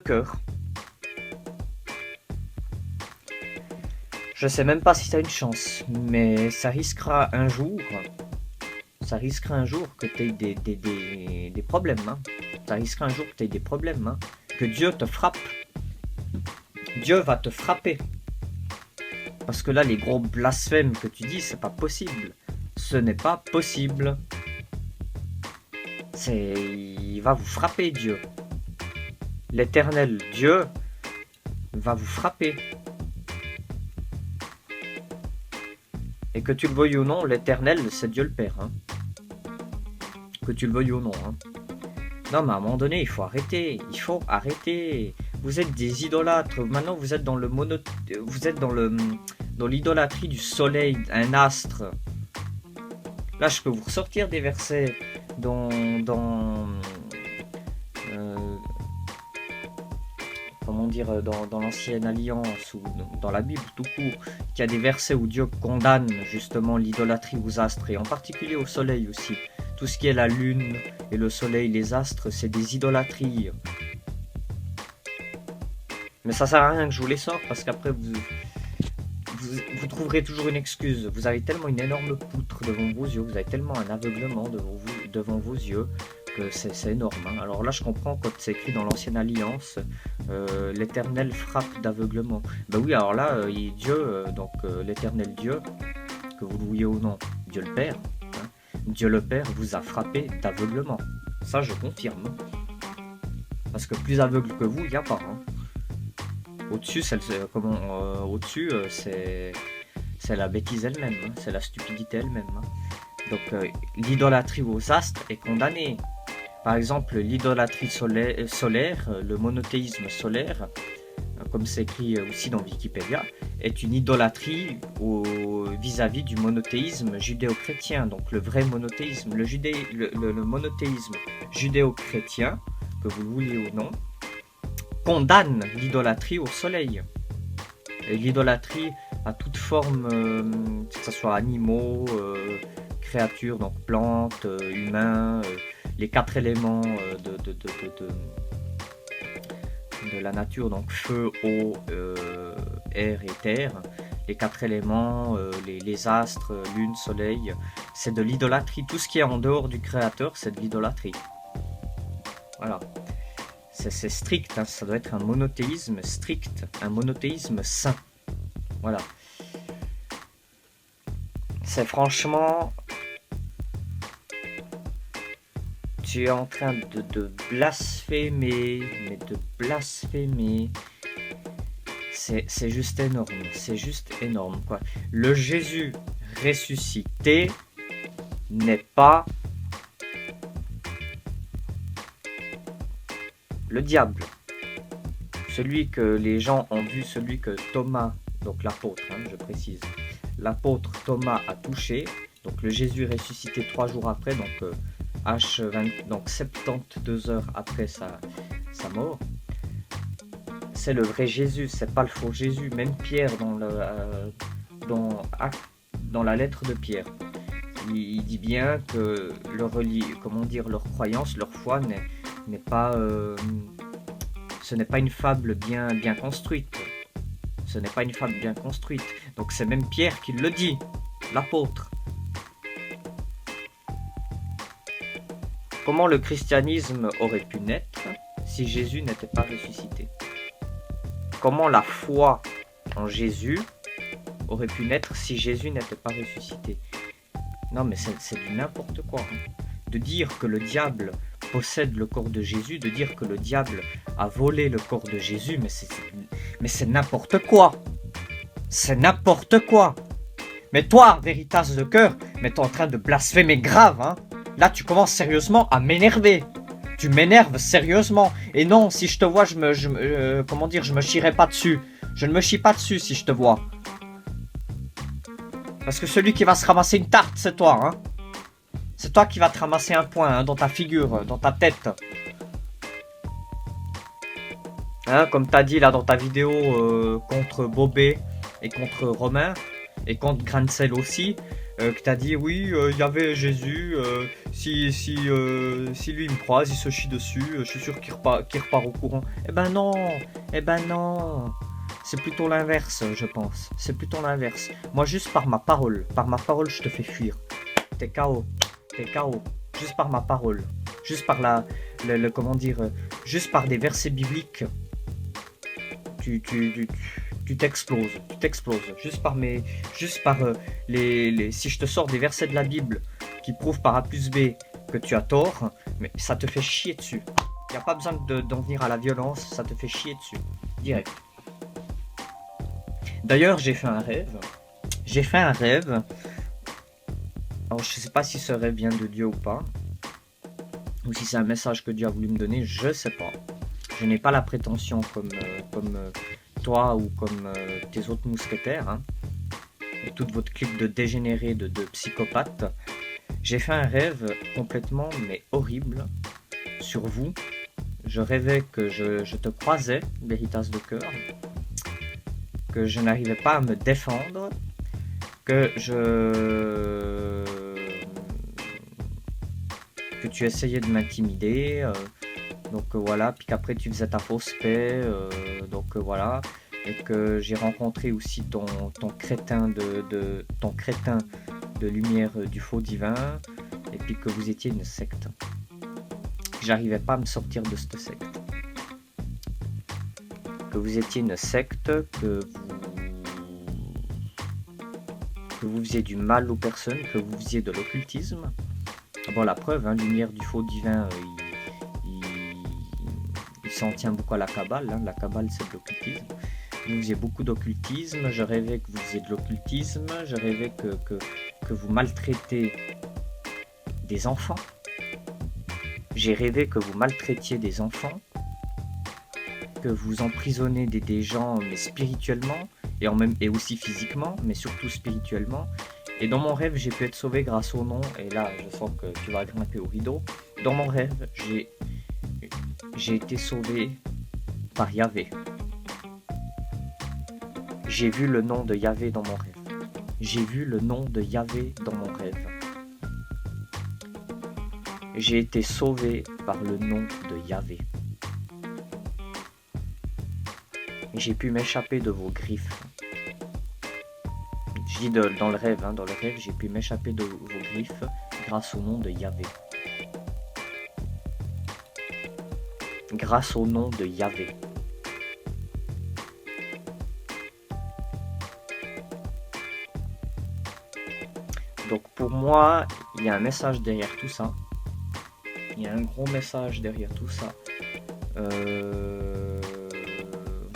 cœur. Je sais même pas si tu as une chance, mais ça risquera un jour que tu aies des problèmes. Hein. Ça risquera un jour que tu aies des problèmes. Hein. Que Dieu te frappe. Dieu va te frapper. Parce que là, les gros blasphèmes que tu dis, c'est pas possible. Ce n'est pas possible. Il va vous frapper, Dieu. L'éternel Dieu va vous frapper. Et que tu le veuilles ou non, l'éternel, c'est Dieu le Père. Hein. Que tu le veuilles ou non. Hein. Non, mais à un moment donné, il faut arrêter. Il faut arrêter. Vous êtes des idolâtres. Maintenant, vous êtes dans le vous êtes dans l'idolâtrie du soleil, un astre. Là, je peux vous ressortir des versets dans l'ancienne alliance ou dans la Bible tout court, qu'il y a des versets où Dieu condamne justement l'idolâtrie aux astres et en particulier au soleil aussi. Tout ce qui est la lune et le soleil, les astres, c'est des idolâtries. Mais ça sert à rien que je vous les sorte parce qu'après vous trouverez toujours une excuse. Vous avez tellement une énorme poutre devant vos yeux, vous avez tellement un aveuglement devant vos yeux que c'est énorme. Hein. Alors là, je comprends quand c'est écrit dans l'ancienne alliance, l'éternel frappe d'aveuglement. Ben oui, alors là, Dieu, l'éternel Dieu, que vous le vouliez ou non, Dieu le Père, hein, Dieu le Père vous a frappé d'aveuglement. Ça, je confirme. Parce que plus aveugle que vous, il n'y a pas. Hein. Au-dessus, c'est la bêtise elle-même, hein, c'est la stupidité elle-même. Hein. Donc l'idolâtrie aux astres est condamnée. Par exemple, l'idolâtrie solaire, le monothéisme solaire, comme c'est écrit aussi dans Wikipédia, est une idolâtrie vis-à-vis du monothéisme judéo-chrétien. Donc le vrai monothéisme, le monothéisme judéo-chrétien, que vous le vouliez ou non, condamne l'idolâtrie au soleil. Et l'idolâtrie à toute forme, que ce soit animaux, créatures, donc plantes, humains, les 4 éléments de la nature, donc feu, eau, air et terre, les 4 éléments, les astres, lune, soleil, c'est de l'idolâtrie. Tout ce qui est en dehors du créateur, c'est de l'idolâtrie. Voilà. C'est strict, hein, ça doit être un monothéisme strict, un monothéisme saint. Voilà. C'est franchement... Tu es en train de blasphémer, mais de blasphémer. C'est juste énorme, quoi. Le Jésus ressuscité n'est pas le diable. Celui que les gens ont vu, celui que Thomas, donc l'apôtre, hein, je précise, l'apôtre Thomas a touché, donc le Jésus ressuscité 3 jours après, donc donc 72 heures après sa mort. C'est le vrai Jésus, c'est pas le faux Jésus. Même Pierre dans la lettre de Pierre, il dit bien que leur croyance, leur foi n'est pas, ce n'est pas une fable bien construite. Ce n'est pas une fable bien construite. Donc c'est même Pierre qui le dit, l'apôtre. Comment le christianisme aurait pu naître si Jésus n'était pas ressuscité? Comment la foi en Jésus aurait pu naître si Jésus n'était pas ressuscité? Non mais c'est du n'importe quoi. Hein. De dire que le diable possède le corps de Jésus, de dire que le diable a volé le corps de Jésus, mais c'est n'importe quoi. C'est n'importe quoi. Mais toi, Veritas de cœur, mais t'es en train de blasphémer grave, hein. Là, tu commences sérieusement à m'énerver. Tu m'énerves sérieusement. Et non, si je te vois, je me chierai pas dessus. Je ne me chie pas dessus si je te vois. Parce que celui qui va se ramasser une tarte, c'est toi, hein. C'est toi qui vas te ramasser un point, hein, dans ta figure, dans ta tête. Hein, comme t'as dit là dans ta vidéo contre Bobé et contre Romain et contre Grancel aussi. que t'as dit oui, il y avait Jésus, si lui il me croise, il se chie dessus, je suis sûr qu'il repart au courant. Eh ben non, eh ben non. C'est plutôt l'inverse, je pense. C'est plutôt l'inverse. Moi, juste par ma parole, je te fais fuir. T'es KO, t'es KO. Juste par ma parole, juste par comment dire, juste par des versets bibliques, tu t'exploses. Juste par si je te sors des versets de la Bible qui prouvent par A plus B que tu as tort, mais ça te fait chier dessus. Il n'y a pas besoin d'en venir à la violence, ça te fait chier dessus, direct. D'ailleurs, j'ai fait un rêve. Alors, je sais pas si ce rêve vient de Dieu ou pas, ou si c'est un message que Dieu a voulu me donner, je sais pas. Je n'ai pas la prétention comme toi ou comme tes autres mousquetaires, hein, et toute votre clique de dégénérés, de psychopathes. J'ai fait un rêve complètement mais horrible sur vous. Je rêvais que je te croisais, Veritas de cœur, que je n'arrivais pas à me défendre, que tu essayais de m'intimider, donc voilà, puis qu'après tu faisais ta fausse paix, donc voilà, et que j'ai rencontré aussi ton crétin de lumière du faux divin, et puis que vous étiez une secte. J'arrivais pas à me sortir de cette secte. Que vous étiez une secte, que vous faisiez du mal aux personnes, que vous faisiez de l'occultisme. Bon, la preuve, hein, lumière du faux divin, il s'en tient beaucoup à la Kabbale, hein. La Kabbale, c'est de l'occultisme. Vous faisiez beaucoup d'occultisme, je rêvais que vous faisiez de l'occultisme, je rêvais que vous maltraitez des enfants. J'ai rêvé que vous maltraitiez des enfants, que vous emprisonnez des gens, mais spirituellement, et aussi physiquement, mais surtout spirituellement. Et dans mon rêve, j'ai pu être sauvé grâce au nom, et là, je sens que tu vas grimper au rideau. Dans mon rêve, j'ai été sauvé par Yahvé. J'ai vu le nom de Yahvé dans mon rêve. J'ai vu le nom de Yahvé dans mon rêve. J'ai été sauvé par le nom de Yahvé. J'ai pu m'échapper de vos griffes. Je dis dans le rêve, hein, j'ai pu m'échapper de vos griffes grâce au nom de Yahvé. Grâce au nom de Yahvé. Donc pour moi, il y a un message derrière tout ça. Il y a un gros message derrière tout ça.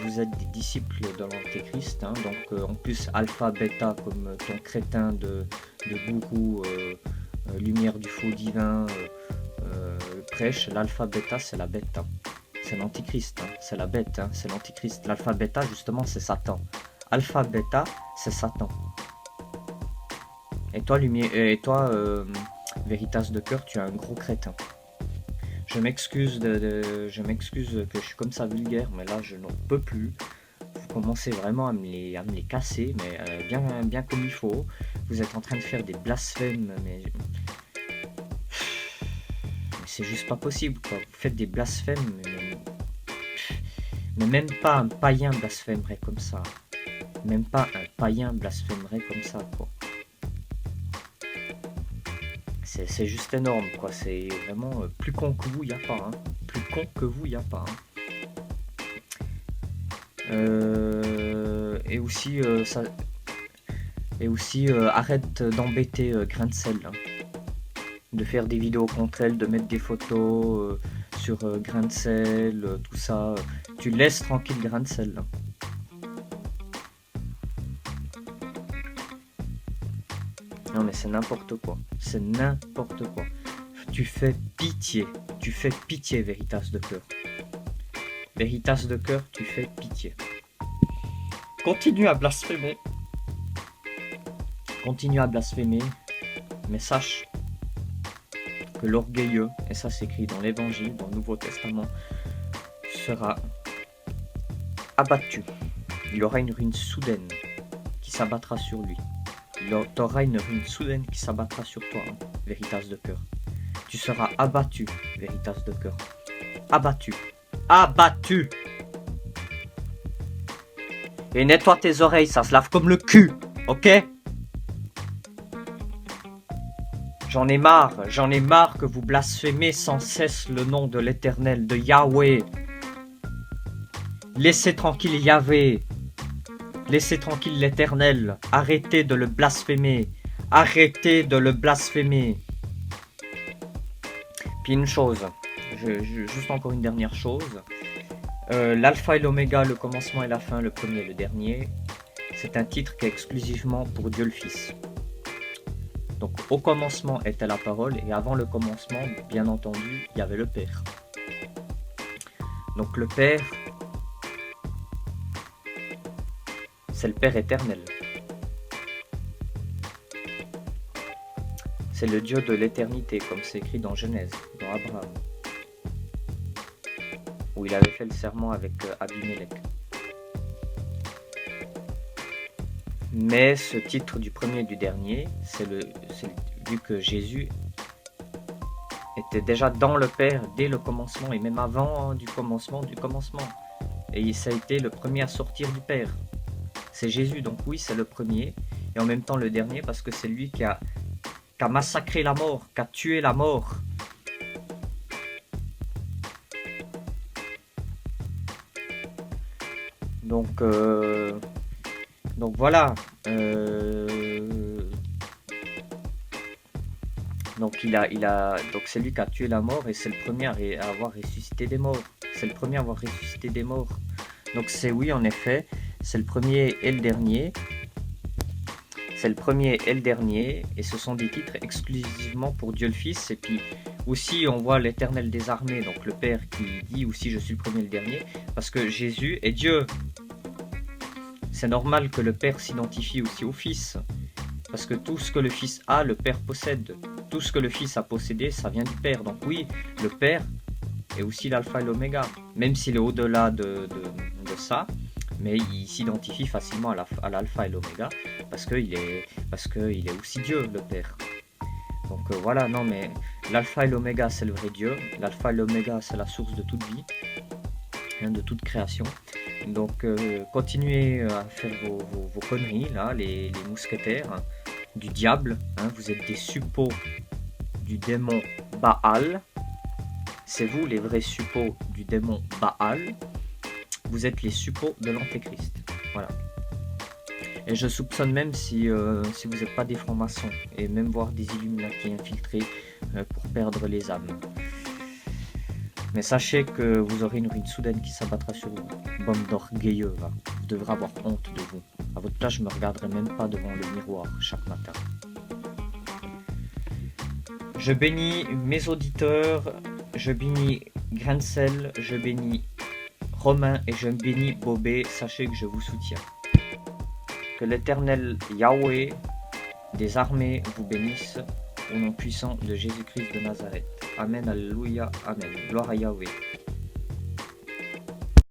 Vous êtes des disciples de l'Antéchrist, hein, donc en plus alpha, bêta comme ton crétin de gourou, lumière du faux divin prêche. L'alpha, bêta c'est la bête, hein. C'est l'Antichrist, hein. C'est la bête, hein. C'est l'Antichrist. L'alpha, bêta justement c'est Satan. Alpha, bêta c'est Satan. Et toi, Veritas de cœur, tu es un gros crétin. Je m'excuse je m'excuse que je suis comme ça vulgaire, mais là je n'en peux plus. Vous commencez vraiment à me les casser, mais bien comme il faut. Vous êtes en train de faire des blasphèmes, mais c'est juste pas possible, quoi. Vous faites des blasphèmes, mais même pas un païen blasphémerait comme ça. Même pas un païen blasphémerait comme ça, quoi. C'est juste énorme, quoi. C'est vraiment plus con que vous, il n'y a pas. Hein. Plus con que vous, il n'y a pas. Hein. Et aussi, arrête d'embêter Grain de Sel. Hein. De faire des vidéos contre elle, de mettre des photos sur Grain de Sel, tout ça. Tu laisses tranquille Grain de Sel. Hein. Non mais c'est n'importe quoi, c'est n'importe quoi. Tu fais pitié, Veritas de cœur. Veritas de cœur, tu fais pitié. Continue à blasphémer, mais sache que l'orgueilleux, et ça c'est écrit dans l'Évangile, dans le Nouveau Testament, sera abattu. Il aura une ruine soudaine qui s'abattra sur lui. T'auras une ruine soudaine qui s'abattra sur toi, hein, Véritas de cœur. Tu seras abattu, Véritas de cœur. Abattu. Abattu. Et nettoie tes oreilles, ça se lave comme le cul, ok? J'en ai marre que vous blasphémez sans cesse le nom de l'Éternel, de Yahweh. Laissez tranquille Yahweh. Laissez tranquille l'Éternel. Arrêtez de le blasphémer. Arrêtez de le blasphémer. Puis une chose, juste encore une dernière chose. L'alpha et l'oméga, le commencement et la fin, le premier et le dernier, c'est un titre qui est exclusivement pour Dieu le Fils. Donc au commencement était la parole et avant le commencement, bien entendu, il y avait le Père. Donc le Père, c'est le Père éternel. C'est le Dieu de l'éternité, comme c'est écrit dans Genèse, dans Abraham, où il avait fait le serment avec Abimelech. Mais ce titre du premier et du dernier, vu que Jésus était déjà dans le Père dès le commencement et même avant du commencement. Et ça a été le premier à sortir du Père. C'est Jésus, donc oui, c'est le premier et en même temps le dernier parce que c'est lui qui a massacré la mort, qui a tué la mort. Donc voilà. Donc donc c'est lui qui a tué la mort et c'est le premier à avoir ressuscité des morts. C'est le premier à avoir ressuscité des morts. Donc c'est oui en effet, c'est le premier et le dernier. C'est le premier et le dernier et ce sont des titres exclusivement pour Dieu le Fils. Et puis aussi on voit l'Éternel des armées, donc le Père qui dit aussi je suis le premier et le dernier parce que Jésus est Dieu. C'est normal que le Père s'identifie aussi au Fils. Parce que tout ce que le Fils a, le Père possède. Tout ce que le Fils a possédé, ça vient du Père. Donc oui, le Père est aussi l'alpha et l'oméga. Même s'il est au-delà de ça, mais il s'identifie facilement à l'alpha et l'oméga. Parce qu'il est aussi Dieu, le Père. Donc voilà, non mais l'alpha et l'oméga, c'est le vrai Dieu. L'alpha et l'oméga, c'est la source de toute vie, de toute création. Donc continuez à faire vos conneries là, les mousquetaires du diable, hein, vous êtes des suppôts du démon Baal, c'est vous les vrais suppôts du démon Baal, vous êtes les suppôts de l'antéchrist, voilà. Et je soupçonne même si vous n'êtes pas des francs-maçons, et même voir des Illuminati infiltrés pour perdre les âmes. Mais sachez que vous aurez une ruine soudaine qui s'abattra sur vous. Bande d'orgueilleux, va. Vous devrez avoir honte de vous. À votre place, je ne me regarderai même pas devant le miroir chaque matin. Je bénis mes auditeurs, je bénis Grain-Sel, je bénis Romain et je bénis Bobé. Sachez que je vous soutiens. Que l'Éternel Yahweh des armées vous bénisse au nom puissant de Jésus-Christ de Nazareth. Amen, alléluia, amen. Gloire à Yahweh.